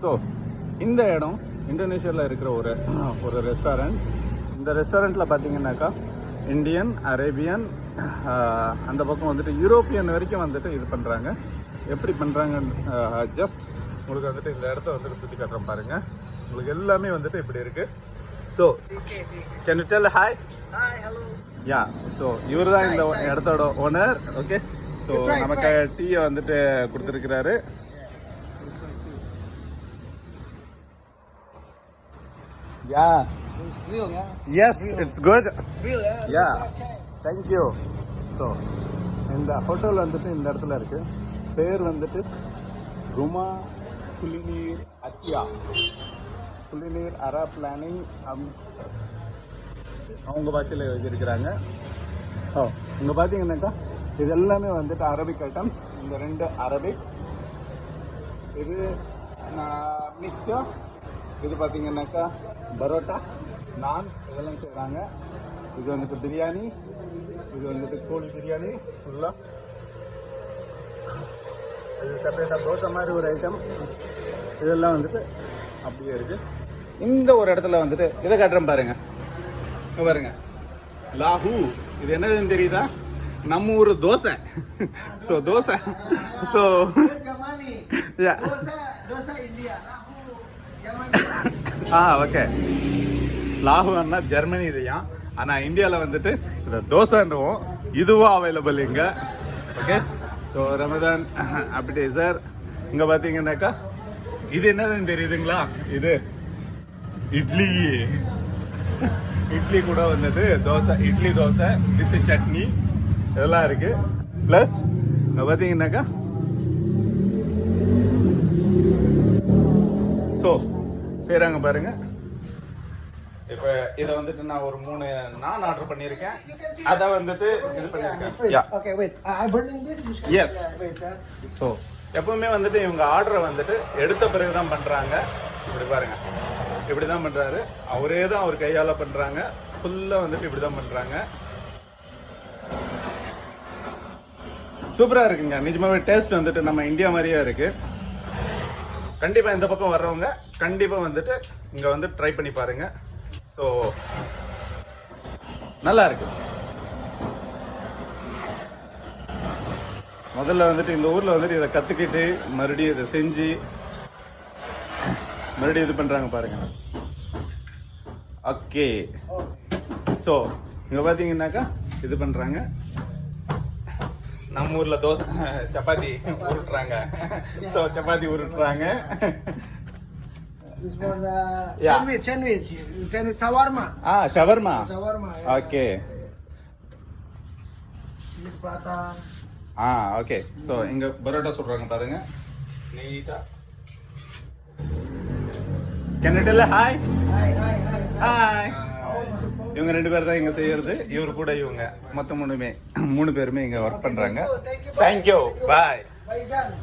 So இந்த இடம் இந்தோனேஷியாவில் இருக்கிற ஒரு ரெஸ்டாரண்ட். இந்த ரெஸ்டாரண்ட்டில் பார்த்தீங்கன்னாக்கா இந்தியன், அரேபியன், அந்த பக்கம் வந்துட்டு யூரோப்பியன் வரைக்கும் வந்துட்டு இது பண்ணுறாங்க. எப்படி பண்ணுறாங்க ஜஸ்ட் உங்களுக்கு வந்துட்டு இந்த இடத்த வந்துட்டு சுற்றி காட்டுறோம் பாருங்கள். உங்களுக்கு எல்லாமே வந்துட்டு இப்படி இருக்குது. So can you tell hi? Yeah, so இவர் தான் இந்த இடத்தோட ஓனர். ஓகே, ஸோ நமக்கு டீயை வந்துட்டு கொடுத்துருக்கிறாரு. Yeah. It's real, yeah? Yes, real. it's good. Real, yeah? Yeah. Thank you. So, இந்த ஹோட்டல் வந்துட்டு இந்த இடத்துல இருக்கு. பேர் வந்துட்டு ருமா குலினீர் அத்தியா. குலினீர் அரா பிளானிங் அவங்க பாஷையில் எழுதியிருக்கிறாங்க. ஓ, இங்கே பார்த்தீங்கன்னாக்கா இது எல்லாமே வந்துட்டு அரபிக் ஐட்டம்ஸ். இந்த 2 அரபிக், இது மிக்ஸா, இது பார்த்தீங்கன்னாக்கா பரோட்டா, நான், இதெல்லாம் செய்கிறாங்க. இது வந்துட்டு பிரியாணி, இது வந்துட்டு கோழி பிரியாணி ஃபுல்லாக. இது செப்பரேட்டாக தோசை மாதிரி ஒரு ஐட்டம். இதெல்லாம் வந்துட்டு அப்படியே இருக்குது. இந்த ஒரு இடத்துல வந்துட்டு இதை காட்டுறேன் பாருங்க. பாருங்க, லாஹூ. இது என்னதுன்னு தெரியுதா? நம்ம ஊர் dosa. So dosa. So okay, லாஹூன்னா ஜெர்மனி இதுயா. ஆனால் இந்தியாவில் வந்துட்டு இந்த தோசைன்னுவோம். இதுவும் அவைலபிள் இங்கே. Okay, so Ramadan appetizer. இங்கே பார்த்தீங்கன்னாக்கா இது என்னதுன்னு தெரியுதுங்களா? இது இட்லி. இட்லி கூட வந்துட்டு தோசை, இட்லி தோசை வித் சட்னி இதெல்லாம் இருக்கு. ப்ளஸ் இங்கே பார்த்தீங்கன்னாக்கா ஸோ செய்கிறாங்க பாருங்க. இப்போ இதை வந்துட்டு நான் ஒரு 3 நான் ஆர்டர் பண்ணியிருக்கேன். அதை வந்துட்டு இது பண்ணியிருக்கேன். Okay, wait. I'm burning this. Yes. Wait. So எப்பவுமே வந்துட்டு இவங்க ஆர்டரை வந்துட்டு எடுத்த பிறகு தான் பண்ணுறாங்க. இப்படி பாருங்க, இப்படி தான் பண்ணுறாரு. அவரே தான் அவர் கையால் பண்ணுறாங்க. ஃபுல்லாக வந்துட்டு இப்படி தான் பண்ணுறாங்க. சூப்பராக இருக்குங்க. நிஜமாவே டேஸ்ட் வந்துட்டு நம்ம இந்தியா மாதிரியே இருக்குது. கண்டிப்பாக இந்த பக்கம் வர்றவங்க கண்டிப்பாக வந்துட்டு இங்கே வந்து ட்ரை பண்ணி பாருங்க. ஸோ நல்லா இருக்கு. முதல்ல வந்துட்டு இந்த ஊரில் வந்துட்டு இதை கற்றுக்கிட்டு மறுபடியும் இதை செஞ்சு மறுபடியும் இது பண்ணுறாங்க பாருங்க. ஓகே, ஸோ இங்கே பார்த்தீங்கன்னாக்கா இது பண்ணுறாங்க. நம்ம ஊர்ல தோசை சப்பாத்தி உருட்டுறாங்க. ஸோ சப்பாத்தி உருட்டுறாங்க. This was sandwich, shawarma. Shawarma. Shawarma. Okay. This prata. Okay. So இங்க பரோட்டா சொல்றாங்க பாருங்க. நீட்டா. Can you tell hi? Hi. இவங்க 2 பேர் தான் இங்க செய்யறது. இவர் கூட இவங்க மொத்தம் 3 பேருமே இங்க ஒர்க் பண்றாங்க. தேங்க்யூ. பாய். பைஜான்.